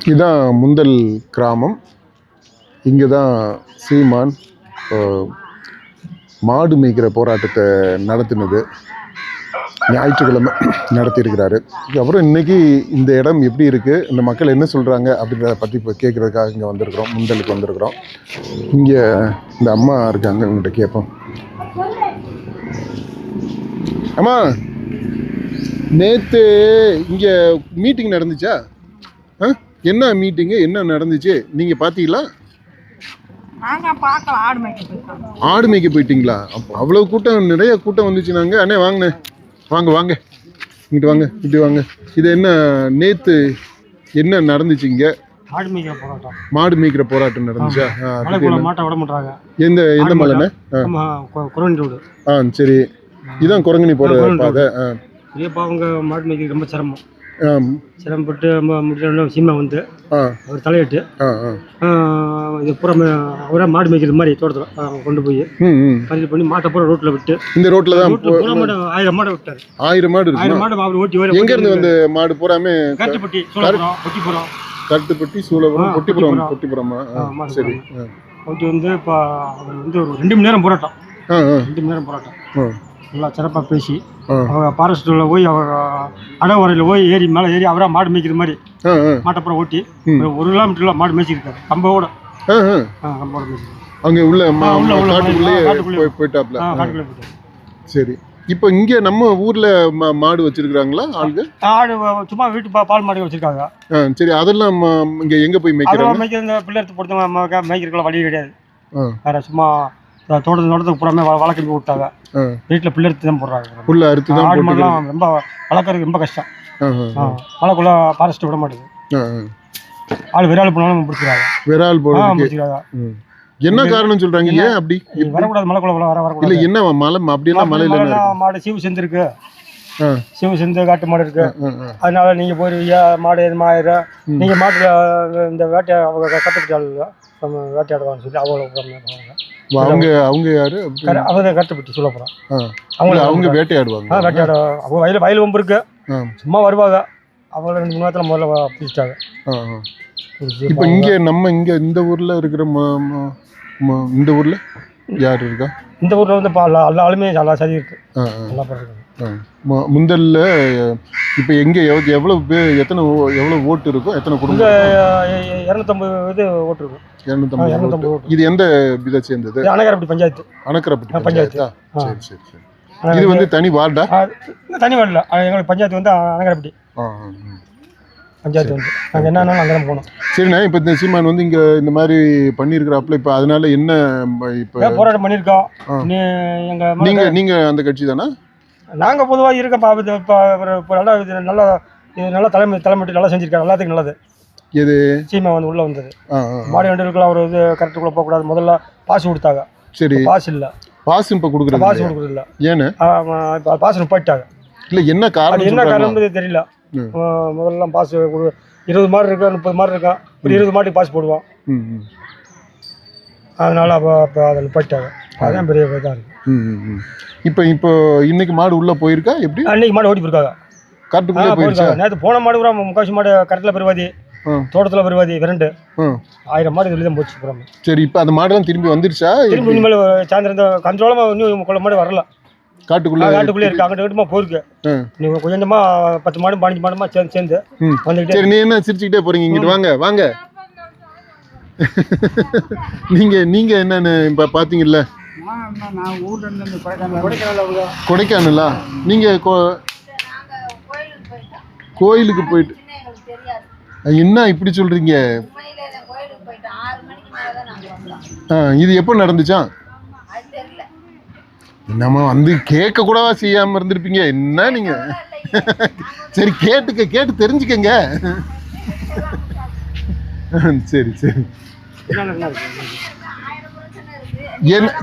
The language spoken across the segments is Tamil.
இதுதான் முந்தல் கிராமம். இங்கே தான் சீமான் மாடு மேய்க்கிற போராட்டத்தை நடத்தினது ஞாயிற்றுக்கிழமை நடத்தியிருக்கிறாரு. அப்புறம் இன்றைக்கி இந்த இடம் எப்படி இருக்குது, இந்த மக்கள் என்ன சொல்கிறாங்க அப்படின்றத பற்றி இப்போ கேட்குறதுக்காக இங்கே வந்திருக்கிறோம். முந்தலுக்கு வந்திருக்கிறோம். இங்கே இந்த அம்மா இருக்காங்க, இவங்ககிட்ட கேட்போம். அம்மா, நேற்று இங்கே மீட்டிங் நடந்துச்சா? என்ன மீட்டிங்கு, என்ன நடந்துச்சு, நீங்கள் பார்த்தீங்களா? ஆடு மேய்க்க போயிட்டீங்களா? அவ்வளோ கூட்டம், நிறைய கூட்டம் வந்துச்சு. நாங்கள் அண்ணே வாங்கண்ணே, வாங்க வாங்க, இங்கிட்டு வாங்க, இப்படி வாங்க. இது என்ன நேற்று என்ன நடந்துச்சு இங்கே? மாடு மேய்க்கிற போராட்டம் நடந்துச்சா? மாட்டை விட மாட்டாங்க. எந்த மலைண்ணே? சரி, இதான் குரங்கணி போகிற பாதை. அவங்க மாடு மேய்க்கிறது ரொம்ப சிரமப்பட்டு முடிச்ச சீமா வந்து அவர் தலையிட்டு இது பூரா அவரே மாடு மேய்க்கிறது மாதிரி தோட்டத்தில் கொண்டு போய் பதிவு பண்ணி மாட்டை பூரா ரோட்டில் விட்டு, இந்த ரோட்டில் தான் 1000 மாடு விட்டார். 1000 மாடு அவர் ஓட்டி. எங்கேருந்து வந்து மாடு பூராமே? கட்டுப்பட்டி, பொட்டிப்புறம். கட்டுப்பட்டி, சூழபுரம், பொட்டிப்புறமா? சரி. ஓட்டி வந்து இப்போ அவர் வந்து ஒரு 2 மணி நேரம் போராட்டம். 2 மணி நேரம் போராட்டம் நல்லா சிறப்பாக பேசி அவங்க ஃபாரஸ்ட்டில் போய் அவங்க அடவரையில் போய் மேலே ஏறி அவராக மாடு மேய்க்கிற மாதிரி மாட்டப்புறம் ஓட்டி 1 கிலோமீட்டரில் மாடு மேய்ச்சிருக்காரு. கம்போட கம்போட மேய்ச்சி அங்கே உள்ள காட்டுக்குள்ளே போயிட்டாப்ல. காட்டுக்குள்ளே போயிட்டாரு. சரி. இப்போ இங்கே நம்ம ஊரில் மாடு வச்சிருக்கிறாங்களா ஆளுங்க? ஆடு சும்மா வீட்டு பால் மாடு வச்சிருக்காங்க. சரி, அதெல்லாம் இங்கே எங்கே போய் மேய்க்கிறாங்க? மேய்க்கிற பிள்ளை எடுத்து பொறுத்த மேய்க்கிறதுக்குள்ள வழி கிடையாது. வேற சும்மா தோட்டத்துக்கு பூராமே வளர்க்கறி விட்டாங்க. வீட்டில் புல் அறுத்து தான் போடுறாங்க. புல் அறுத்து தான் ஆடு மாடெல்லாம் ரொம்ப வளர்க்கறதுக்கு ரொம்ப கஷ்டம். மழைக்குள்ள ஃபாரஸ்ட் விட மாட்டேங்குது. ஆள் விரால் போனாலும் பிடிச்சிருக்காங்க. விரால் பிடிச்சிருக்காங்க. என்ன காரணம் சொல்றாங்க? ஏன் அப்படி வரக்கூடாது? மழைக்குள்ள வரக்கூடாது. இல்லை, என்ன மலை அப்படியெல்லாம் மலையில மாடு சீவு செந்து இருக்கு, சீவு செந்து காட்டு மாடு இருக்கு. அதனால நீங்க போயிருவீங்க, மாடு எதுவும் ஆயிரும். நீங்க மாட்டுல இந்த வேட்டை அவங்க கட்டுப்பட்டு நம்ம வேட்டையாடுவான்னு சொல்லி அவங்க யாரு? அவங்க கட்டுப்பட்டு சொல்ல போறோம். அவங்க வேட்டையாடுவாங்க. அவங்க வயல் வம்பு இருக்கு, சும்மா வருவாங்க. அவங்கள 2 மணி நேரத்தில் முதல்ல பிடிச்சிட்டாங்க. இப்போ இங்கே நம்ம இங்கே இந்த ஊரில் இருக்கிற இந்த ஊரில் யார் இருக்கா? இந்த ஊரில் வந்து எல்லா ஆளுமே நல்லா சரி இருக்கு. நல்லா பண்ணுறாங்க. முந்தல்ல இப்போ எங்கே எவ்வளோ பேர், எவ்வளோ ஓட்டு இருக்கும், எத்தனை குடும்பம்? 250 ஓட்டு இருக்கும். 250 ஓட்டு. இது எந்த இதை சேர்ந்தது? அனகரப்பட்டி பஞ்சாயத்து. அனகரப்பட்டி பஞ்சாயத்தா? சரி சரி சரி. இது வந்து தனி வார்டா? தனி வார்டில் எங்களுக்கு பஞ்சாயத்து வந்து அனகரப்பட்டி பஞ்சாயத்து வந்து நாங்கள் என்னன்னாலும் அங்கே தான் போகணும். சரிண்ணா, இப்போ இந்த சீமான் வந்து இங்கே இந்த மாதிரி பண்ணியிருக்கிறாப்புல, இப்போ அதனால என்ன இப்போ போராட்டம் பண்ணியிருக்கோம். நீங்கள் அந்த கட்சி தானே? நாங்கள் பொதுவாக இருக்கப்பா. இப்போ நல்லா தலைமைட்டு நல்லா செஞ்சுருக்காரு. எல்லாத்துக்கும் நல்லது. எது சீமா வந்து உள்ளே வந்தது மாடி வண்டிகளுக்குலாம் அவர் இது கரெக்டுக்குள்ளே போகக்கூடாது. முதல்ல பாஸ் கொடுத்தாங்க. சரி, பாஸ் இல்லை. பாஸ் இப்போ கொடுக்குறது? பாஸ் கொடுக்குறது இல்லை. ஏன்னு இப்போ பாஸ் போயிட்டாங்க. இல்லை, என்ன காரணம்? என்ன காரணம் தெரியல. முதல்லாம் பாஸ் 20 மாடு இருக்கா, 30 மாடு இருக்கா, ஒரு 20 மாட்டுக்கு பாஸ் போடுவோம். அதனால அப்போ அதில் போயிட்டாங்க. அதுதான் பெரிய இதாக இருக்குது. இப்போ இன்னைக்கு மாடு உள்ளே போயிருக்கா? எப்படி? அன்னைக்கு மாடு ஓடி போயிருக்காங்க. கரெக்டுக்குள்ளே போயிருக்காங்க. நேற்று போன மாடு கூட முக்காசி மாடு கரெக்டில் பெருவாதி, தோட்டத்தில் பெருவாதி 2 1000 மாடு சொல்லி தான் போச்சு போகிறாங்க. சரி, இப்போ அந்த மாடெல்லாம் திரும்பி வந்துருச்சா? திரும்பி இனிமேல் சாயந்தரம் கண்ட்ரோலமாக இன்னும் கொள்ள மாடு வரல. காட்டுக்குள்ளே இருக்கு. அங்கிட்ட கிட்டமா போயிருக்கு. நீங்க கொஞ்சமா 10 மாடு 15 மாடுமா சேர்ந்து வந்துட்டு. சரி, நீ என்ன சிரிச்சுக்கிட்டே போறீங்க? இங்கிட்டு வாங்க வாங்க. நீங்க என்னன்னு இப்ப பாத்தீங்கல்ல? கொடைக்கானலா? நீங்க கோயிலுக்கு போயிட்டு என்ன இப்படி சொல்றீங்க? இது எப்போ நடந்துச்சா? நம்ம வந்து கேட்க கூடவா செய்யாம இருந்திருப்பீங்க? என்ன நீங்க? சரி, கேட்டு தெரிஞ்சுக்கங்க. சரி சரி.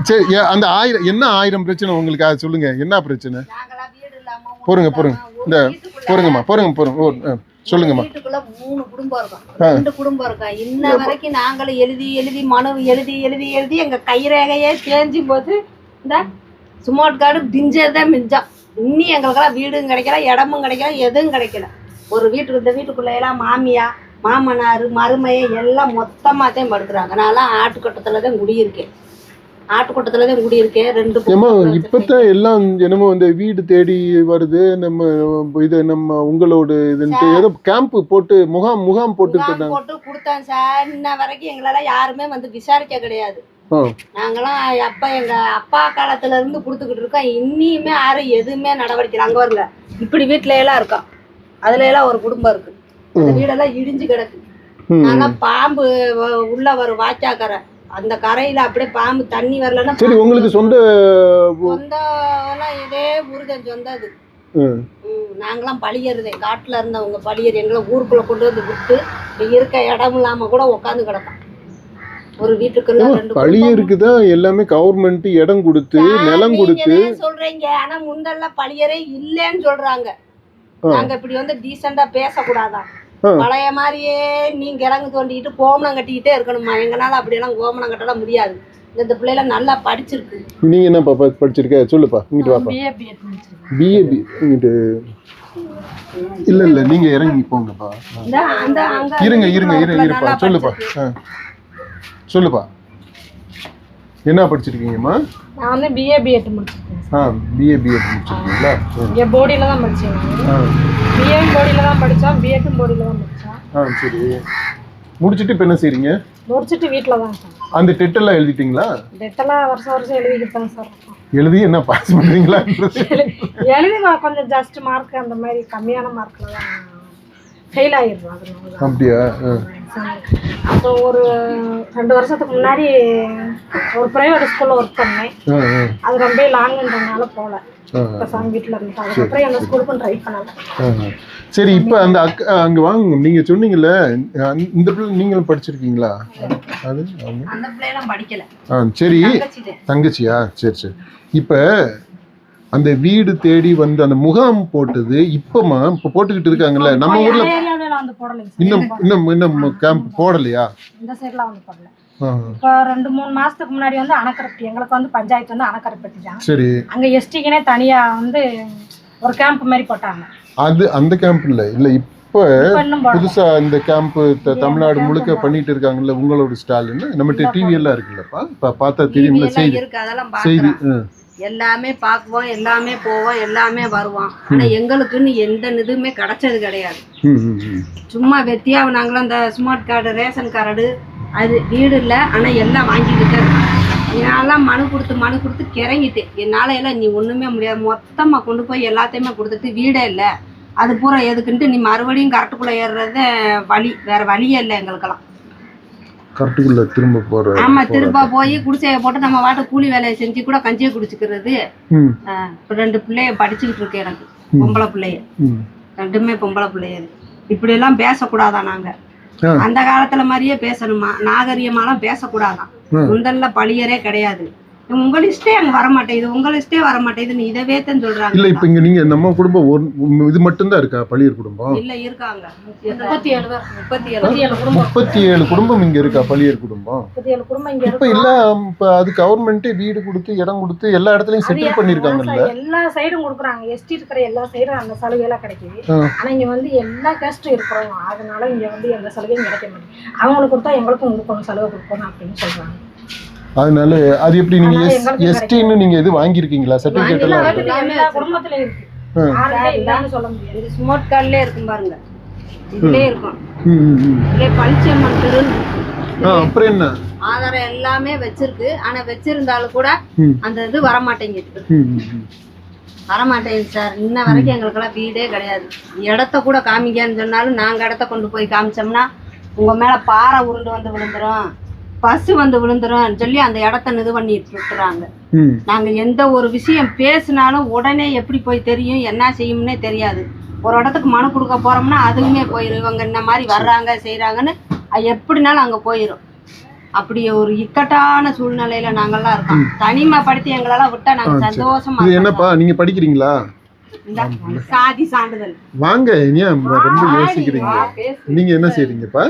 சரி, அந்த 1000 பிரச்சனை உங்களுக்கு? அதை சொல்லுங்க, என்ன பிரச்சனை? போருங்க இந்த போருங்கம்மா. சொல்லுங்கம்மா. வீட்டுக்குள்ள 3 குடும்பம் இருக்கும், 2 குடும்பம் இருக்கும். இன்ன வரைக்கும் நாங்களும் எழுதி மனு எழுதி எங்க கைரேகையே தேஞ்சும் போது இந்த ஸ்மார்ட் கார்டு பிஞ்சதான் மிஞ்சம். இன்னும் எங்களுக்கெல்லாம் வீடும் கிடைக்கல, இடமும் கிடைக்கல, எதுவும் கிடைக்கல. ஒரு வீட்டுக்கு இந்த வீட்டுக்குள்ள எல்லாம் மாமியா மாமனார் மருமையை எல்லாம் மொத்தமாக தான் படுத்துறாங்க. நான்லாம் ஆட்டுக்கொட்டத்தில் தான் குடியிருக்கேன். ஆட்டுக்கொட்டத்தில் தான் குடியிருக்கேன். 2 இப்பதான் எல்லாம் என்னமோ இந்த வீடு தேடி வருது. நம்ம இது நம்ம உங்களோட இதுன்ட்டு ஏதோ கேம்ப் போட்டு முகாம் போட்டு போட்டு கொடுத்தேன் சார். இன்ன வரைக்கும் எங்களால யாருமே வந்து விசாரிக்க கிடையாது. நாங்களாம் எங்க அப்பா காலத்துல இருந்து கொடுத்துக்கிட்டு இருக்கோம். இன்னியுமே யாரும் எதுவுமே நடவடிக்கை. அங்க வரல, இப்படி வீட்டுல எல்லாம் இருக்கோம். அதுல எல்லாம் ஒரு குடும்பம் இருக்கு. அந்த வீடெல்லாம் இடிஞ்சு கிடக்கு. ஆனா பாம்பு உள்ள வரும் வாய்க்காக்கரை, அந்த கரையில அப்படியே பாம்பு தண்ணி வரலன்னா. சரி, உங்களுக்கு சொந்த இதே ஊருதான் சொந்தது. நாங்களாம் பழியறதே காட்டுல இருந்தவங்க பழியர் எங்களை ஊருக்குள்ள கொண்டு வந்து விட்டு இருக்க இடம் இல்லாம கூட உட்காந்து கிடக்கும். ஒரு வீட்டுக்குள்ள 2 பழியருக்குதான் எல்லாமே கவர்மெண்ட் இடம் கொடுத்து நிலம் கொடுத்து சொல்றீங்க. ஆனா முந்தெல்லாம் பழியரே இல்லைன்னு சொல்றாங்க. நாங்க இப்படி வந்து டீசெண்டா பேசக்கூடாதா? பழைய மாதிரியே நீங்க கிழங்கு தோண்டிட்டு கோமணம் கட்டிக்கிட்டே இருக்கணுமா? எங்கனால அப்படியெல்லாம் கோமணம் கட்டலாம் முடியாது. இந்த பிள்ளைல நல்லா படிச்சிருக்கு. நீங்க என்ன பாப்பா படிச்சிருக்க? சொல்லுப்பா. இங்கிட்டு வாப்பா. பிஏபி இங்கிட்டு இல்ல நீங்க இறங்கி போங்கப்பா. இருங்க சொல்லுப்பா. சொல்லுப்பா, என்ன படிச்சிருக்கீங்கம்மா? நான் வந்து பிஏ பிஎட் முடிச்சிருக்கேன். பிஏ பிஎட் முடிச்சிருக்கீங்களா? இங்கே போடியில் தான் படித்தேன். பிஏ போடியில் தான் படித்தோம், பிஎட்டும் போடியில் தான் படித்தோம். சரி, முடிச்சுட்டு இப்போ என்ன செய்றீங்க? முடிச்சுட்டு வீட்டில் தான் சார். அந்த டெட்டெல்லாம் எழுதிட்டீங்களா? டெட்டெல்லாம் வருஷம் எழுதிக்கிட்டு தான் சார். எழுதி என்ன பாஸ் பண்ணுறீங்களா? எழுதி கொஞ்சம் ஜஸ்ட் மார்க் அந்த மாதிரி கம்மியான மார்க்கில் தான் ஃபெயில் ஆகிடுறோம். அதனால அப்படியா? அப்போ ஒரு 2 வருஷத்துக்கு முன்னாடி ஒரு ப்ரைவேட் ஸ்கூலில் ஒர்க் பண்ணேன். அது ரொம்ப லாங்குன்றதுனால போகல. வீட்டில் இருந்துட்டு அதுக்கப்புறம் எந்த ஸ்கூலுக்கும் ட்ரை பண்ணல. சரி, இப்போ அந்த அங்கே வாங்க. நீங்கள் சொன்னீங்கல்ல, இந்த பிள்ளை நீங்களும் படிச்சிருக்கீங்களா? அது அந்த பிள்ளைலாம் படிக்கல. சரி, தங்கச்சியா? சரி சரி. இப்போ அந்த வீடு தேடி வந்து அந்த முகாம் போட்டது இப்போ போட்டுக்கிட்டு இருக்காங்கல்ல நம்ம ஊர்ல? இன்னும் கேம்ப் போடலையா? இந்த சைடுலாம் வந்து போடல. இப்போ 2-3 மாசத்துக்கு முன்னாடி வந்து அணைக்கரைப்பட்டி, எங்களுக்கு வந்து பஞ்சாயத்து வந்து அணைக்கரைப்பட்டி தான். சரி, அங்க எஸ்டிக்குனே தனியா வந்து ஒரு கேம்ப் மாதிரி போட்டாங்க. அது அந்த கேம்ப் இல்ல இப்போ புதுசா இந்த கேம்ப் தமிழ்நாடு முழுக்க பண்ணிட்டு இருக்காங்கல்ல. உங்களோட ஸ்டாலின் நம்ம டிவி எல்லாம் இருக்குல்லப்பா, இப்ப பார்த்தா தெரியும்ல செய்தி. எல்லாமே பார்க்குவோம், எல்லாமே போவோம், எல்லாமே வருவோம். ஆனா எங்களுக்குன்னு எந்த இதுவுமே கிடைச்சது கிடையாது. சும்மா வெத்தியா நாங்களும் அந்த ஸ்மார்ட் கார்டு, ரேஷன் கார்டு, அது வீடு இல்லை. ஆனா எல்லாம் வாங்கிக்கிட்டு என்னாலாம் மனு கொடுத்து கிறங்கிட்டேன். என்னால எல்லாம் நீ ஒண்ணுமே முடியாது, மொத்தமா கொண்டு போய் எல்லாத்தையுமே கொடுத்துட்டு வீடே இல்லை, அது பூரா எதுக்குன்ட்டு நீ மறுபடியும் கரெக்டுக்குள்ள ஏறுறத வழி, வேற வழியே இல்லை எங்களுக்கெல்லாம். கரெக்டுக்குள்ள திரும்ப போற. ஆமா, திரும்ப போய் குடிசையை போட்டு நம்ம வாட்ட கூலி வேலையை செஞ்சு கூட கஞ்சியை குடிச்சுக்கிறது. இப்போ 2 பிள்ளைய படிச்சுக்கிட்டு இருக்கு எனக்கு, பொம்பளை பிள்ளைய, 2மே பொம்பளை பிள்ளைய. இப்படி எல்லாம் பேசக்கூடாதா? நாங்க அந்த காலத்துல மாதிரியே பேசணுமா? நாகரிகமாலாம் பேசக்கூடாதான். முந்தல்ல பழியரே கிடையாது. உங்க லிஸ்டே அங்க வரமாட்டேங்குது, உங்க லிஸ்டே வரமாட்டேங்குதுன்னு இதவே தான் சொல்றாங்க. இல்ல இப்ப இங்க நீங்க நம்ம குடும்பம் இது மட்டும் தான் இருக்கா? பழியர் குடும்பம் இல்ல, இருக்காங்க 37 குடும்பம் இங்க இருக்கா? பழியர் குடும்பம் 37 குடும்பம் இங்க இப்ப இல்ல. இப்ப அது கவர்மெண்ட் வீடு கொடுத்து இடம் கொடுத்து எல்லா இடத்துலயும் செட்டில் பண்ணிருக்காங்கல்ல. எல்லா சைடும் கொடுக்குறாங்க. எஸ்டி இருக்கிற எல்லா சைடும் அந்த சலுகை எல்லாம் கிடைக்குது. ஆனா இங்க வந்து எல்லா கேஸ்டும் இருக்கிறோம், அதனால இங்க வந்து எந்த சலுகையும் கிடைக்க மாட்டேங்குது. அவங்களுக்கு கொடுத்தா எங்களுக்கும் கொடுக்கணும், சலுகை கொடுக்கணும் அப்படின்னு சொல்றாங்க. அதனால அது எப்படி நீங்க எஸ்டின்னு நீங்க இது வாங்கியிருக்கீங்களா? சர்டிபிகேட் எல்லாம் எல்லா குடும்பத்துல இருக்கு. யாருமே சொல்ல முடியாது. ஸ்மார்ட் கார்டுல இருக்கும் பாருங்க, இதுலயே இருக்கும். இதுல பழிச்சம்மன் திருன்னு அப்புறம் என்ன ஆதாரம் எல்லாமே வச்சிருக்கு. ஆனா வச்சிருந்தாலும் கூட அந்த இது வரமாட்டேங்குது. வரமாட்டேங்குது சார். இன்ன வரைக்கும் எங்களுக்கெல்லாம் வீடே கிடையாது. இடத்த கூட காமிக்கன்னு சொன்னாலும் நாங்க இடத்த கொண்டு போய் காமிச்சோம்னா உங்க மேல பாறை உருண்டு வந்து விழுந்துரும், பஸ் வந்து விழுந்துரும் சொல்லி அந்த இடத்த இது பண்ணிட்டு விட்டுறாங்க. நாங்க எந்த ஒரு விஷயம் பேசினாலும் உடனே எப்படி போய் தெரியும், என்ன செய்யும்னே தெரியாது. ஒரு இடத்துக்கு மனு கொடுக்க போறோம்னா அதுவுமே போயிடும். இவங்க இந்த மாதிரி வர்றாங்க செய்யறாங்கன்னு எப்படினாலும் அங்க போயிடும். அப்படி ஒரு இக்கட்டான சூழ்நிலையில நாங்கெல்லாம் இருக்கோம். தனிமைப்படுத்தி எங்களெல்லாம் விட்டா நாங்க சந்தோஷமா. என்னப்பா நீங்க படிக்கிறீங்களா? சாதி சான்றிதழ் வாங்க. ஏன் ரொம்ப யோசிக்கிறீங்க? நீங்க என்ன செய்றீங்கப்பா?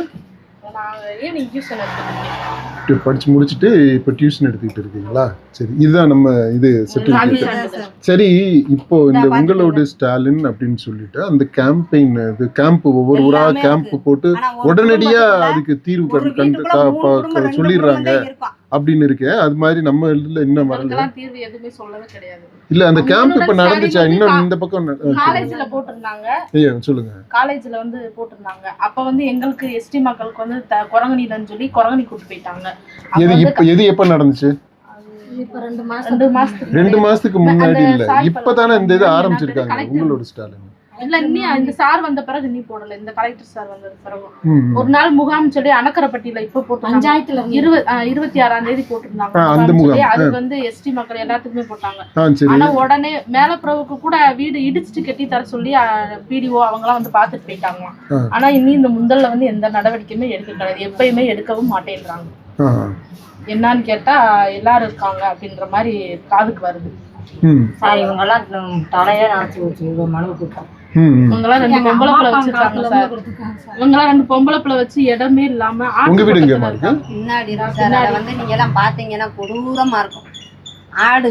ஈவினிங் டியூஷன் எடுத்துக்கிறேன். படிச்சு முடிச்சுட்டு இப்போ டியூஷன் எடுத்துக்கிட்டு இருக்கீங்களா? சரி, இதுதான் நம்ம இது சர்டிஃபிகேட். சரி, இப்போ இந்த உங்களோட ஸ்டாலின் அப்படின்னு சொல்லிட்டு அந்த கேம்பெயின், இது கேம்ப், ஒவ்வொரு ஊரா கேம்ப் போட்டு உடனடியா அதுக்கு தீர்வு சொல்லிடுறாங்க அப்படின்னு இருக்கு. அது மாதிரி நம்ம இதுல இன்னும் வரல. தீர்வு எதுவுமே சொல்லவே கிடையாது. இல்ல, அந்த கேம்ப் இப்ப நடந்துச்சா? இன்னும் இந்த பக்கம் காலேஜ்ல போட்டிருந்தாங்க. சொல்லுங்க. காலேஜ்ல வந்து போட்டிருந்தாங்க. அப்ப வந்து எங்களுக்கு எஸ்டி மக்களுக்கு வந்து குரங்கணிலன்னு சொல்லி குரங்கணி கூட்டு போயிட்டாங்க. எது எப்ப நடந்துச்சு? இப்ப 2 மாசத்துக்கு முன்னாடி இல்ல, இப்பதானே இந்த இது ஆரம்பிச்சிருக்காங்க உங்களோட ஸ்டாலின். இல்ல, இந்த சார் வந்த பிறகு நீ போடல. இந்த கலெக்டர் சார் வந்தது பிறகு ஒரு நாள் முகாம் சொல்லி அணக்கரப்பட்டியில இப்ப போட்டு பஞ்சாயத்துல 26ஆம் தேதி போட்டிருந்தாங்க. அது வந்து எஸ்டி மக்கள் எல்லாத்துக்குமே போட்டாங்க. ஆனா உடனே மேலப்புறவுக்கு கூட வீடு இடிச்சுட்டு கட்டி தர சொல்லி பிடிஓ அவங்க எல்லாம் வந்து பாத்துட்டு போயிட்டாங்க. ஆனா இனி இந்த முந்தல்ல வந்து எந்த நடவடிக்கையுமே எடுக்க கிடையாது. எப்பயுமே எடுக்கவும் மாட்டேன்றாங்க. என்னன்னு கேட்டா எல்லாரும் இருக்காங்க அப்படின்ற மாதிரி காதுக்கு வருது. இவங்கெல்லாம் தலையே நினைச்சு வச்சு மனு கூட்டம். இவங்கெல்லாம் 2 பொம்பளை பிள்ளை வச்சிருக்காங்க சார். இவங்கெல்லாம் 2 பொம்பளை பிள்ளை வச்சு இடமே இல்லாம பின்னாடி வந்து நீங்க எல்லாம் பாத்தீங்கன்னா கொடூரமா இருக்கும். ஆடு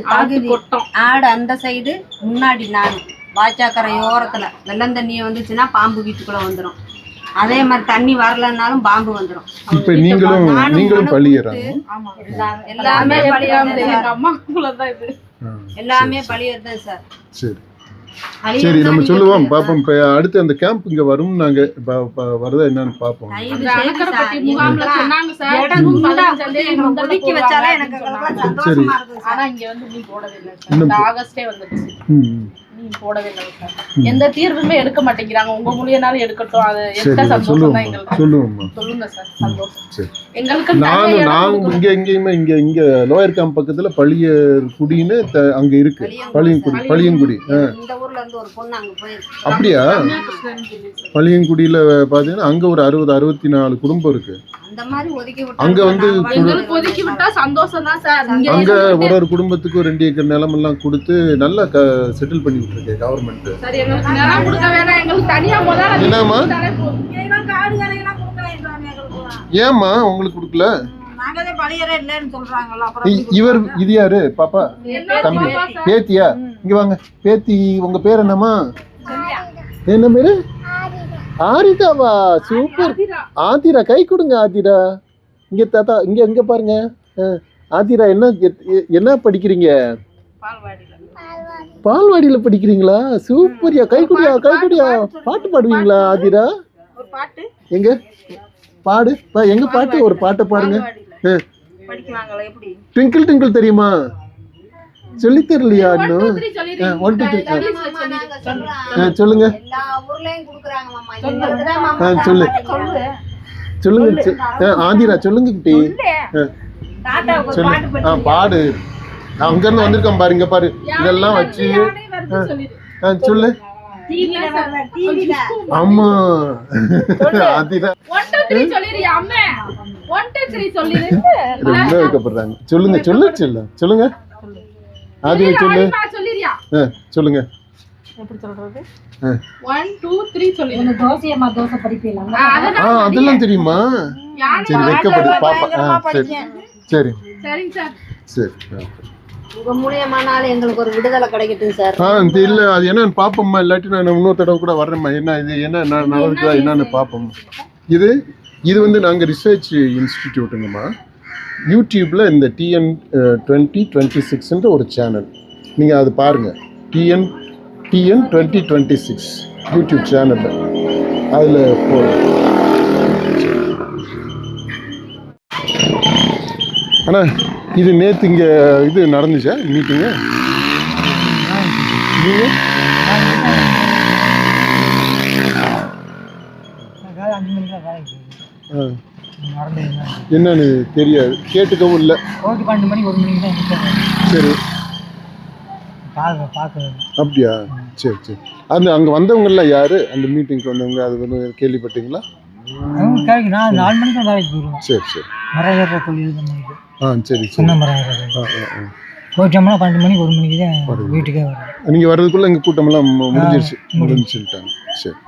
கொட்டம், ஆடு அந்த சைடு, முன்னாடி நான் வாய்ச்சாக்கரை ஓரத்துல வெள்ளம் தண்ணிய வந்துச்சுன்னா பாம்பு வீட்டுக்குள்ள வந்துடும். அதே மாதிரி தண்ணி வரலன்னாலும் பாம்பு வந்துடும். இப்ப நீங்களும் பழியறாங்க. எல்லாமே எல்லாமே பழியறதான் சார். சரி சரி, நம்ம சொல்லுவோம் பாப்போம். இப்ப அடுத்து அந்த கேம்ப் இங்க வரும், நாங்க வருதா என்னன்னு பாப்போம். போடவே இல்லை சார். எந்த தீர்வுமே எடுக்க மாட்டேங்கிறாங்க. உங்க மூலியனாலும் எடுக்கட்டும். அது எந்த சந்தோஷம் தான் எங்களுக்கு. சொல்லுங்க சார், சந்தோஷம் எங்களுக்கு. நாங்க இங்க லோயர் கேம்ப் பக்கத்துல பழியங்குடின்னு அங்க இருக்கு. பழியங்குடி இந்த ஊர்ல இருந்து ஒரு பொண்ணு அங்க போயிருக்கு. அப்படியா? பழியங்குடியில பாத்தீங்கன்னா அங்க ஒரு 64 குடும்பம் இருக்கு. அந்த மாதிரி ஒதுக்கி விட்டா அங்க வந்து ஒதுக்கி விட்டா சந்தோஷம் தான் சார். அங்க ஒரு குடும்பத்துக்கு 2 ஏக்கர் நிலம் எல்லாம் கொடுத்து நல்லா செட்டில் பண்ணி விட்டுருக்கு கவர்மெண்ட். சரி, எங்களுக்கு நிலம் கொடுக்க வேணாம், எங்களுக்கு தனியா முதல்ல. என்னம்மா? காடு கரையெல்லாம் கொடுக்கறாங்க எங்களுக்கு. ஏம்மா உங்களுக்கு கொடுக்கல? நாங்களே பழியறே இல்லன்னு சொல்றாங்கல்ல. அப்புறம் இவர் இது யாரு? பாப்பா, தம்பி, பேத்தியா? இங்க வாங்க. பேத்தி, உங்க பேர் என்னம்மா? என்ன பேரு? ஆரிதாவா? சூப்பர். ஆதிரா, கை கொடுங்க ஆதிரா. இங்க தாத்தா, இங்க பாருங்க. ஆதிரா, என்ன படிக்கிறீங்க? பால்வாடியில படிக்கிறீங்களா? சூப்பர்யா. கை குடியா. பாட்டு பாடுவீங்களா ஆதிரா? எங்க பாடு, எங்க பாட்டு, ஒரு பாட்டை பாருங்க. ட்விங்கிள் ட்விங்கிள் தெரியுமா? சொல்லி தரலையா இன்னும்? 1 2 3 சொல்லுங்க. சொல்லுங்க ஆதிரா, சொல்லுங்க குட்டி. பாடு. அங்க இருந்து வந்திருக்கோம் பாருங்க, பாரு இதெல்லாம் வச்சு. சொல்லு. ஆமா ஆதிரா ரொம்ப வைக்கப்படுறாங்க. சொல்லுங்க ஆதிரா, சொல்லுங்க. எப்படி சொல்றது? 1 2 3 சொல்லி. தோசை படிப்பீங்களா? அதெல்லாம் தெரியுமா? சரி, வைக்கப்படு பாப்பா. சரி சரிங்க சார். சரி, உங்க மூலியமானாலும் எங்களுக்கு ஒரு விடுதலை கிடைக்கட்டும் சார். இல்ல, அது என்னன்னு பாப்போம்மா. இல்லாட்டி நான் இன்னொரு தடவை கூட வர்றேம்மா. என்ன நடக்குதா என்னன்னு பாப்போம். இது வந்து நாங்க ரிசர்ச் இன்ஸ்டிடியூட்டுங்கம்மா. யூடியூப்ல இந்த TN 2026 ஒரு சேனல், நீங்க அது பாருங்க. TN 2026 யூடியூப் சேனல், அதுல ஆனா இது நேற்று இங்கே இது நடந்துச்சா மீட்டிங்கு? என்னன்னு தெரியாது, கேட்டுக்கவும் இல்லை. 12 மணி 1 மணிக்கு தான். சரி, அப்படியா? சரி. அங்கே வந்தவங்கலாம் யாரு? அந்த மீட்டிங்க்கு வந்தவங்க, அது வந்து கேள்விப்பட்டீங்களா? நான் 4 மணிக்கு தான் வேலைக்கு போயிடுவேன். சரி. மரம் தொழில். சரி. சின்ன மரம் போயிட்டோம்னா 12 மணி 1 மணிக்கு தான் வீட்டுக்கே வரும். நீங்கள் வர்றதுக்குள்ளே எங்கள் கூட்டமெல்லாம் முடிஞ்சிருச்சுட்டாங்க. சரி.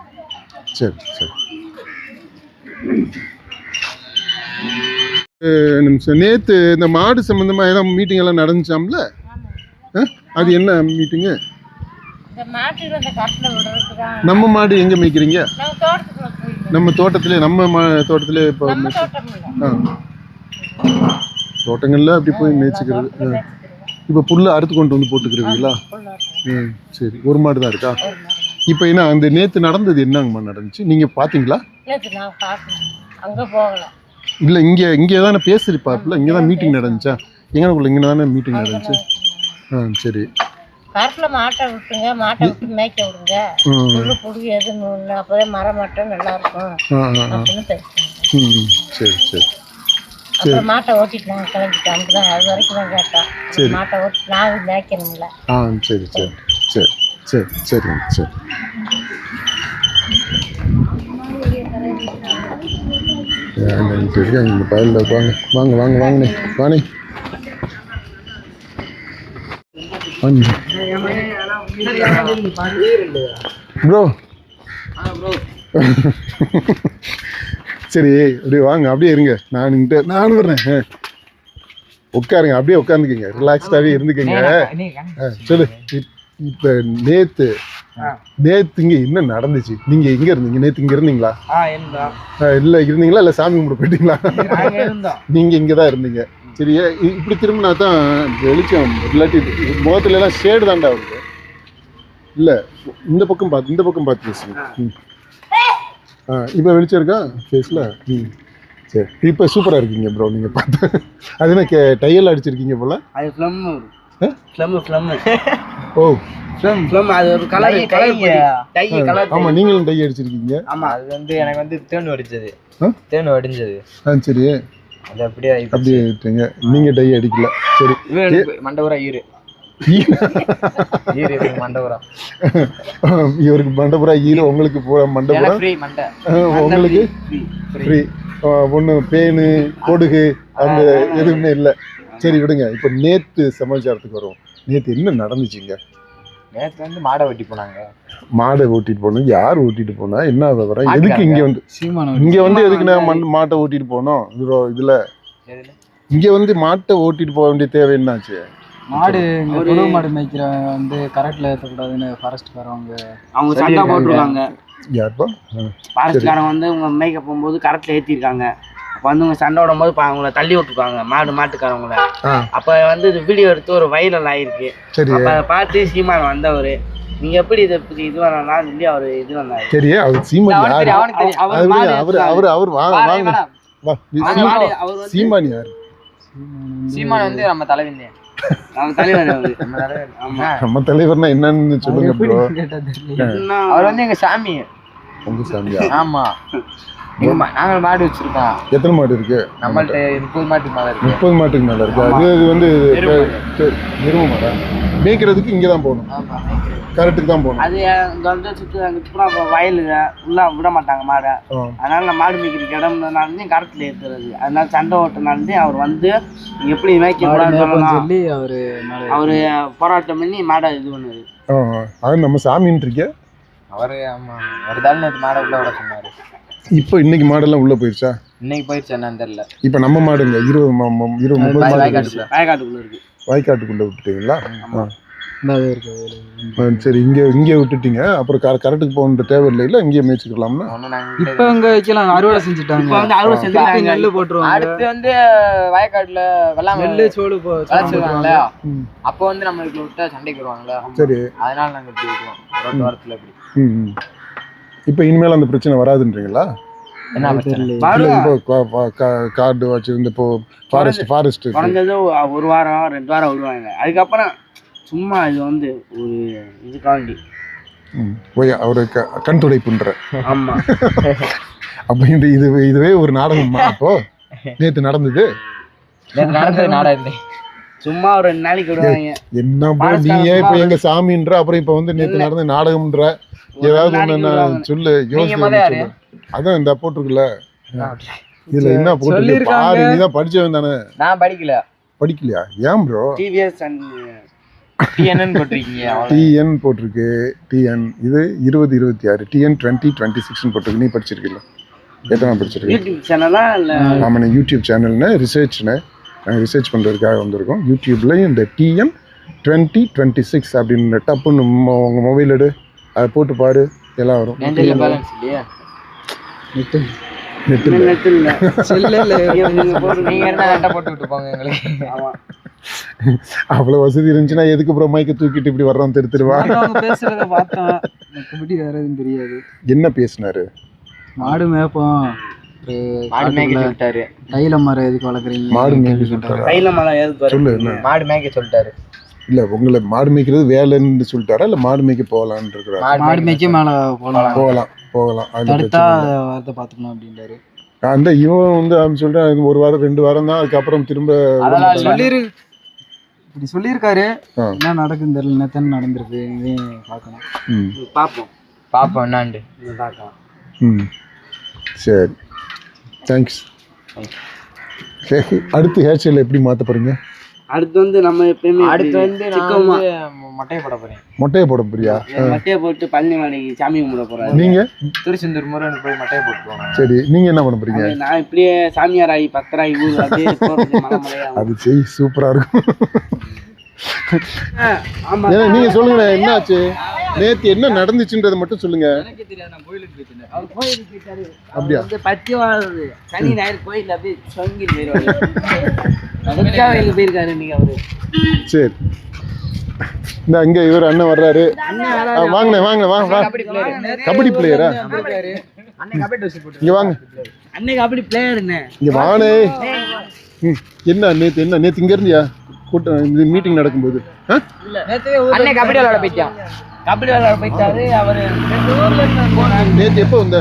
நிமிஷம், நேற்று இந்த மாடு சம்மந்தமாக ஏதாவது மீட்டிங் எல்லாம் நடந்துச்சாம்ல? அது என்ன மீட்டிங்கு? நம்ம மாடு எங்கே மேய்க்கிறீங்க? நம்ம தோட்டத்திலே, தோட்டத்திலே இப்போ தோட்டங்களில் அப்படி போய் மேய்ச்சிக்கிறது. இப்போ புல்லை அறுத்து கொண்டு வந்து போட்டுக்கிறீங்களா? சரி, ஒரு மாடு தான் இருக்கா? இப்போ என்ன அந்த நேற்று நடந்தது என்னங்கம்மா நடந்துச்சு, நீங்கள் பார்த்தீங்களா? இல்லை, இங்கே தானே பேசுறிப்பாப்புல, இங்கே தான் மீட்டிங் நடந்துச்சா? எங்கனக்குள்ள இங்கே தானே மீட்டிங் நடந்துச்சு. சரி. கருப்பில் மாட்டை விட்டுங்க, மாட்டை விட்டு மேய்க்க விடுங்க, புல்லு புடுங்க எதுன்னு இல்லை, அப்போதான் மரம் மட்டும் நல்லா இருக்கும் அப்படின்னு தெரிஞ்சுக்கோங்க. சரி சரி. அப்புறம் மாட்டை ஓட்டிட்டு நாங்கள் கிளம்பிட்டோம், தான் அது வரைக்கும் தான் கேட்டோம். மாட்டை ஓட்டி நாங்கள் மேய்க்கணும்ல. சரி சரி சரி சரி சரிங்க சரி. இந்த பயிரில் வாங்க வாங்க வாங்க வாங்கண்ணே வாணி ப்ரோ. சரி, அப்படியே வாங்க, அப்படியே இருங்க, நானும் வர்றேன். உட்காருங்க, அப்படியே உட்காந்துக்குங்க, ரிலாக்ஸ்டாகவே இருந்துக்குங்க. சொல்லு. இப்போ நேற்று இங்கே என்ன நடந்துச்சு? நீங்கள் எங்கே இருந்தீங்க? நேற்று இங்கே இருந்தீங்களா? இல்லை இருந்தீங்களா? இல்லை சாமி கும்பிட போயிட்டீங்களா? நீங்கள் இங்கே தான் இருந்தீங்க. சரியா? இப்படி திரும்பினா தான் வெளிச்சம், இல்லாட்டி முகத்துலலாம் ஷேடு தாண்டா வருது. இல்லை, இந்த பக்கம் பார்த்து பேசுங்க. இப்போ வெளிச்சம் இருக்கா ஃபேஸில்? சரி, இப்போ சூப்பராக இருக்கீங்க ப்ரோ. நீங்கள் பார்த்து அது என்ன டையெல்லாம் அடிச்சிருக்கீங்க போல? அது ஃப்ளம். ஓ, அது ஒரு கலர் கலர். ஆமா, நீங்களும் டை அடிச்சிருக்கீங்க. ஆமா, அது வந்து எனக்கு வந்து தேன் வடிஞ்சது. சரி, அது அப்படியே விட்டீங்க. நீங்க டை அடிக்கல. சரி, மண்டபுரா ஈரு மண்டபுரா. இவருக்கு மண்டபுரா ஈரு, உங்களுக்கு மண்டபுரா உங்களுக்கு ஃப்ரீ. ஒண்ணு பேனு கொடுகு அந்த எதுவுமே இல்லை. சரி விடுங்க. இப்போ நேற்று சமாச்சாரத்துக்கு வருவோம். நேற்று என்ன நடந்துச்சுங்க? நேற்று வந்து மாடை ஓட்டிட்டு போனோம். யார் ஓட்டிட்டு போனா? என்ன விவரம்? எதுக்கு இங்க வந்து எதுக்கு நான் மாட்டை ஓட்டிட்டு போனோம்? இதுல இங்க வந்து மாட்டை ஓட்டிட்டு போக வேண்டிய தேவை என்னாச்சு? மாடு மாடு மேய்க்கிற வந்து கரெக்ட்ல ஏற்றக்கூடாதுன்னு ஃபாரஸ்ட்காரவங்க அவங்க சண்டை போட்டுருக்காங்க. யாருப்பா? ஃபாரஸ்ட்காரங்க வந்து உங்க மேய்க்க போகும்போது கரெக்ட்ல ஏற்றிருக்காங்க. அப்போ வந்து உங்க சண்டை விடும் போது அவங்கள தள்ளி விட்டுருக்காங்க, மாட்டுக்காரவங்கள. அப்ப வந்து இது வீடியோ எடுத்து ஒரு வைரல் ஆயிருக்கு. அப்ப அதை பார்த்து சீமான் வந்தவரு, நீங்க எப்படி இது வரலாம் சொல்லி அவரு இது வந்தாரு. சரி, அவர் சீமான் யாரு? சீமான் யாரு? சீமான் வந்து நம்ம தலைவன். நம்ம தலைவர்னா என்னன்னு சொல்லுங்க ப்ரோ. அவர் வந்து எங்க சாமி. உங்க சாமியா? ஆமா, நாங்கள் மாடு வச்சிருக்கோம். எத்தனை மாடு இருக்கு நம்மள்ட்ட? 30 மாட்டுக்கு மேல இருக்கு. 30 மாட்டுக்கு மேல இருக்கு. அது வந்து எருமை மாடா? மேய்க்கிறதுக்கு இங்கே தான் போகணும், கரெக்டுக்கு தான் போகணும். அது இங்கே வந்து சுற்றி வயலு உள்ள விட மாட்டாங்க மாடை. அதனால நான் மாடு மேய்க்கிறதுக்கு இடம்னாலே கரெக்டில் ஏற்றுறது. அதனால சண்டை ஓட்டினாலே அவர் வந்து எப்படி மேய்க்க கூடாதுன்னு சொல்லி அவரு போராட்டம் பண்ணி மாடை இது பண்ணுவாரு. அது நம்ம சாமின்னு இருக்கே அவரு. ஆமா, ஒரு தாள் நேற்று மாடை உள்ள விட சொன்னாரு. இப்போ இன்னைக்கு மாடெல்லாம் உள்ள போயிருச்சா? இன்னைக்கு போயிருச்சு, என்னன்னு தெரியல. இப்போ நம்ம மாடுங்க 20-30 வயக்காட்டுக்குள்ள இருக்கு. வயக்காட்டுக்குள்ள விட்டுட்டீங்களா? சரி, இங்கே விட்டுட்டீங்க. அப்புறம் கரெக்டுக்கு போக தேவையில்லை, இங்கேயே மேய்ச்சிக்கலாம்னா? இப்போ இங்கே வைக்கலாம், அறுவடை செஞ்சுட்டாங்க. நெல் போட்டுருவாங்க. அடுத்து வந்து வயக்காட்டுல வெள்ளாமை நெல் சோளு வளர்ச்சிருவாங்களே, அப்போ வந்து நம்மளுக்கு விட்டா சண்டைக்கு வருவாங்களா? சரி, அதனால நாங்கள் இப்படி விட்டுருவோம் 2 வாரத்தில் இப்படி. இப்போ இனிமேல் அந்த பிரச்சனை வராதுன்றீங்களா? என்ன கார்டு வச்சிருந்து இப்போ ஃபாரஸ்ட் குறைஞ்சது 1 வாரம் 2 வாரம் விடுவாங்க. அதுக்கப்புறம் சும்மா இது வந்து ஒரு இதுக்காண்டி அவரு கண் துடைப்புன்ற. ஆமா, அப்படின்ட்டு இதுவே ஒரு நாடகமா? அப்போ நேற்று நடந்தது நாடகம் சும்மா ஒரு 2 நாளைக்கு விடுவாங்க. என்ன நீங்க இப்ப எங்க சாமின்ற, அப்புறம் இப்ப வந்து நேற்று நடந்த நாடகம்ன்ற, ஏதாவது ஒண்ணு சொல்லு, யோசிச்சு. அதான் இந்த போட்டிருக்குல்ல, இதுல என்ன போட்டிருக்கு பாரு. நீதான் படிச்சவன் தானே? நான் படிக்கலையா? ஏன் ப்ரோ? டிவிஎஸ் அண்ட் டிஎன் போட்டிருக்கீங்க. டிஎன் போட்டிருக்கு. டிஎன் இது 2026 டிஎன் 2026 போட்டிருக்கு. நீ படிச்சிருக்கீங்களா? எத்தனை படிச்சிருக்கீங்க? யூடியூப் சேனலா இல்லை? ஆமாண்ணே, யூடியூப் சேனல்னு ரிசர்ச்ண்ணே. நாங்கள் ரிசர்ச் பண்ணுறதுக்காக வந்திருக்கோம். யூடியூப்லேயும் இந்த TN 2026 அப்படின்னு டப்புன்னு உங்கள் மொபைல் எடு, அதை போட்டு பாரு, எல்லாம் வரும். பேலன்ஸ் இல்லையா? நெட்டில் நெட் இல்லை. நீங்க என்ன கரெக்டா போட்டு விட்டு போங்க எங்களுக்கு. ஆமாம், அவ்வளோ வசதி இருந்துச்சுன்னா எதுக்கு அப்புறம் மைக்கை தூக்கிட்டு இப்படி வர்றோம் தெருத்துருவா? அவங்க பேசுறத பார்த்தோம், மற்றபடி வேற எதுவும் தெரியாது. என்ன பேசினாரு? மாடு மேய்ப்போம், மாடு மேய்க்க சொல்லிட்டாரு. தைல மரம் எதுக்கு வளர்க்குறீங்க? மாடு மேய்க்க சொல்லிட்டாரு. தைல மரம் எதுக்கு சொல்லு என்ன? மாடு மேய்க்க சொல்லிட்டாரு. இல்லை, உங்களை மாடு மேய்க்கிறது வேலைன்னு சொல்லிட்டாரா இல்லை மாடு மேய்க்க போகலான்னு இருக்கிறாரு? மாடு மேய்க்க மேலே போகலாம் அது தடுத்தா வார்த்தை பார்த்துக்கணும் அப்படின்றாரு. அந்த இவன் வந்து அவன் சொல்லிட்டு 1 வாரம் 2 வாரம் தான், அதுக்கப்புறம் திரும்ப இப்படி சொல்லியிருக்காரு. என்ன நடக்குன்னு தெரியல, நேற்று நடந்திருக்கு, இதையும் பார்க்கணும். பார்ப்போம் என்னாண்டு பார்க்கலாம். சரி, தேங்க்ஸ். அடுத்து ஹேர் ஸ்டைல் எப்படி மாற்ற போறீங்க? அடுத்து வந்து நம்ம எப்பயுமே மட்டையை போட போறேன். மொட்டையை போட போறியா? மட்டையை போட்டு பழனி மலைக்கு சாமி கும்பிட போறேன். நீங்க திருச்செந்தூர் முருகன் போய் மட்டையை போட்டுருவாங்க. சரி, நீங்க என்ன பண்ண போறீங்க? நான் இப்படியே சாமியார் ஆகி பத்தராகி ஊர் அப்படியே போறது மலை. அது செய், சூப்பரா இருக்கும். ஆமா, நீங்க சொல்லுங்க, என்ன ஆச்சு நேத்து, என்ன நடந்துச்சுன்றதை மட்டும் சொல்லுங்க. அப்படியா? பத்தி வாழ்றது சனி ஞாயிறு கோயில் அப்படியே சொங்கி போயிருக்காரு இன்னைக்கு அவரு. சரி, இந்த இங்க இவர் அண்ணன் வர்றாரு. வாங்க வாங்க. கபடி பிளேயரா? இங்க வாங்க. அன்னைக்கு அப்படி பிளேயருன்னு இங்க வானே. என்ன நேத்து இங்க இருந்தியா கூட்டம் இந்த மீட்டிங் நடக்கும்போது? அன்னைக்கு கபடி விளையாட போயிட்டான். கபடி விளையாட போயிட்டாரு அவரு. நேத்து எப்போ வந்த?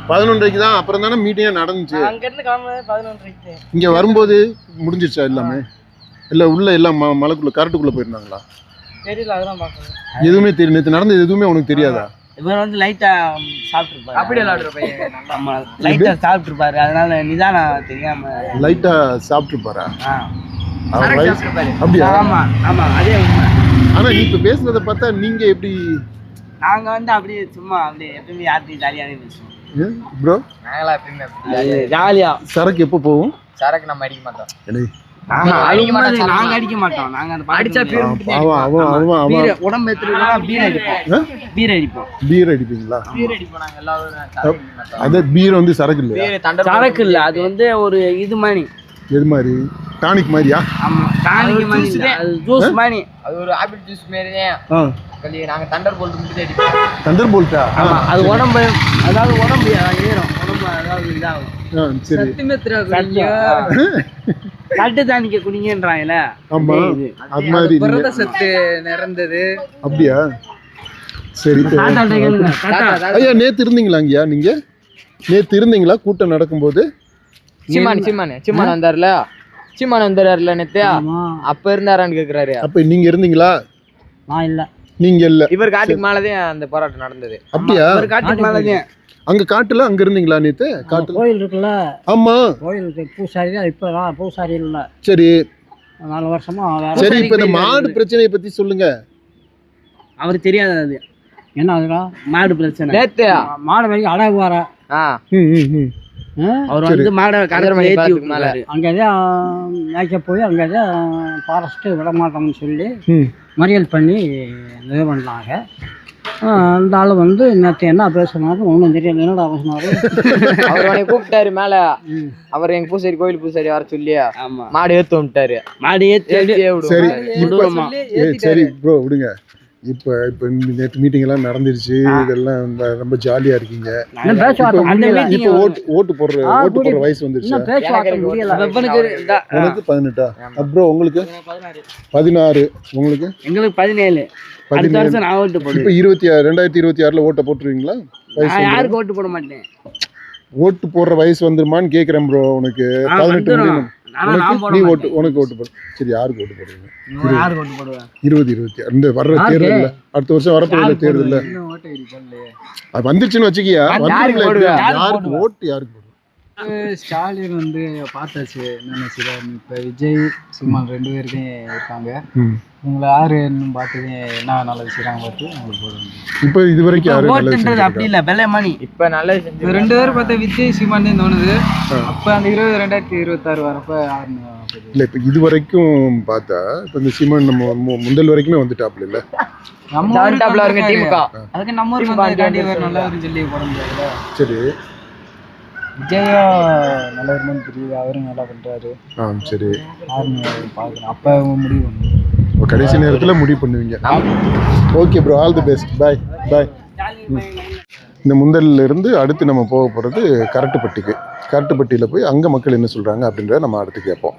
11:30 தான். அப்புறம் தானே மீட்டிங்கே நடந்துச்சு. அங்க இருந்து கிளம்புறது 11:30. இங்க வரும்போது முடிஞ்சிருச்சா எல்லாமே? இல்ல உள்ள எல்லாம் மலைக்குள்ள கரட்டுக்குள்ள போயிருந்தாங்களா? தெரியல, அதெல்லாம் பார்க்கணும். எதுவுமே தெரியும். நேத்து நடந்தது எதுவுமே உனக்கு தெரியாதா? இவர் வந்து லைட்டா சாப்பிட்டுருப்பாரு. கபடி விளையாடுற பையன். ஆமா, லைட்டா சாப்பிட்டுருப்பாரு. அதனால நிதானம் தெரியாம லைட்டா சாப்பிட்டுருப்பாரா? அப்படியா? ஆமா ஆமா, அதே உண்மை. ஆனா நீ இப்ப பேசுறத பார்த்தா நீங்க எப்படி? நாங்க வந்து அப்படியே சும்மா அப்படியே எப்பவுமே யார்ட்டையும் ஜாலியாவே பேசுவோம் ப்ரோ. நாங்களா எப்பயுமே ஜாலியா. சரக்கு எப்போ போகும்? சரக்கு நம்ம அடிக்க மாட்டோம். நாங்க அடிக்க மாட்டோம். நாங்க அந்த அடிச்சா உடம்பு பீர் அடிப்போம். பீர் அடிப்பீங்களா? நாங்க எல்லாரும் அத பீர் வந்து சரக்கு இல்லையா? சரக்கு இல்ல, அது வந்து ஒரு இது மாதிரி. எது மாதிரி? டானிக் மாதிரியா? ஆமா, டானிக் மாதிரி, அது ஜூஸ் மாதிரி. அது ஒரு ஆப்பிள் ஜூஸ் மாதிரி தான். நாங்க தண்டர் போல்ட் மட்டும் அடிப்போம். தண்டர் போல்ட்டா? ஆமா, அது உடம்பு, அதாவது உடம்பு ஏறும், உடம்பு அதாவது இதாகும். சரி, கட்டு தானிக்க குடிங்கன்றாங்கல்ல. ஆமா, அது மாதிரி புரத சத்து நிறைந்தது. அப்படியா? சரி. ஐயா, நேத்து இருந்தீங்களா இங்கயா? நீங்க நேத்து இருந்தீங்களா கூட்டம் நடக்கும்போது? சிம்மான் வந்தாருல, சிம்மான் வந்தாருல நேத்து. அப்ப இருந்தாரான்னு கேக்குறாரு. அப்ப நீங்க இருந்தீங்களா? நான் இல்ல. நீங்க இல்ல. இவர் காட்டுக்கு மேலதான் அந்த போராட்டம் நடந்தது. அப்படியா? காட்டுக்கு மேலதான். அங்க காட்டுல அங்க இருந்தீங்களா நேத்து? காட்டுல கோயில் இருக்குல்ல. ஆமா, கோயில் பூசாரி தான். இப்ப பூசாரி இல்ல. சரி, 4 வருஷமா. சரி, இப்ப இந்த மாடு பிரச்சனையை பத்தி சொல்லுங்க. அவருக்கு தெரியாது அது என்ன அதுடா மாடு பிரச்சனை. நேத்து மாடு வரைக்கும் அடகு வர அவர் வந்து மாடை கடற்கரை ஏற்றி விட்டுனாரு. அங்கேதான் மேய்க்க போய் அங்கேதான் ஃபாரஸ்ட்டு விட மாட்டோம்னு சொல்லி மறியல் பண்ணி இது பண்ணாங்க. அந்த ஆள் வந்து நேற்று என்ன பேசுனாரு ஒன்றும் தெரியல. என்னடா பேசினாரு? அவர் உடனே கூப்பிட்டாரு மேல. அவர் எங்க பூசாரி, கோயில் பூசாரி வர சொல்லி மாடு ஏத்து விட்டாரு. மாடு ஏற்றி. சரி, சரி ப்ரோ விடுங்க. இப்போ நேற்று மீட்டிங் எல்லாம் நடந்துருச்சு. இதெல்லாம் ரொம்ப ஜாலியா இருக்கீங்க. இப்போ ஓட்டு போடுற வயசு வந்துருச்சு. உனக்கு 18? அப்புறம் உங்களுக்கு 16? உங்களுக்கு? எங்களுக்கு 17. அடுத்த வருஷம் நான் ஓட்டு போடுவேன். இப்போ 2026 ஓட்டை போட்டுருவீங்களா? யாருக்கு ஓட்டு போட மாட்டேன். ஓட்டு போடுற வயசு வந்துருமான்னு கேக்குறேன் ப்ரோ. உனக்கு 18 முடியும். நீ உனக்கு ஓட்டு போடு. சரி, யாருக்கு ஓட்டு போடுவீங்க? 2026 இந்த வர்ற தேர்தல், அடுத்த வருஷம் வரப்போகிற தேர்தல் அது வந்துச்சுன்னு வச்சுக்கியா? யாருக்கு ஓட்டு? யாருக்கு போடுவோம்? ஸ்டாலின் வந்து பார்த்தாச்சு என்னென்ன செய்றாரு. இப்போ விஜய் சீமான் 2 பேருமே இருக்காங்க. இவங்களை யாரு இன்னும் பார்த்தது என்ன நல்லது செய்கிறாங்க பார்த்து அவங்களுக்கு போடுவாங்க. இப்போ இது வரைக்கும் யாரு நல்லது ஓட்டுன்றது செஞ்சிருக்கா? அப்படி இல்லை, வெள்ளை மணி இப்போ நல்லது செஞ்சு 2 பேரும் பார்த்தா விஜய் சீமான் தோணுது. அப்போ அந்த 2026 வரப்போ யாருன்னு இல்லை இப்போ இது வரைக்கும் பார்த்தா இப்போ இந்த சீமான் நம்ம முந்தல் வரைக்குமே வந்துட்டாப்ல இல்லை? நம்ம அதுக்கு நம்ம ஊருக்கு நல்லவரும் சொல்லி போட முடியாதுல்ல. சரி விஜயா நல்லவருன்னு தெரியுது, அவரும் நல்லா பண்றாரு. சரி யாருன்னு பார்க்கணும். அப்போ முடிவு பண்ணுவோம். இப்போ கடைசி நேரத்தில் முடிவு பண்ணுவீங்க. Okay bro, all the best. Bye bye. இந்த முந்தல்ல இருந்து அடுத்து நம்ம போக போகிறது கரட்டுப்பட்டிக்கு. கரட்டுப்பட்டியில் போய் அங்கே மக்கள் என்ன சொல்கிறாங்க அப்படின்றத நம்ம அடுத்து கேட்போம்.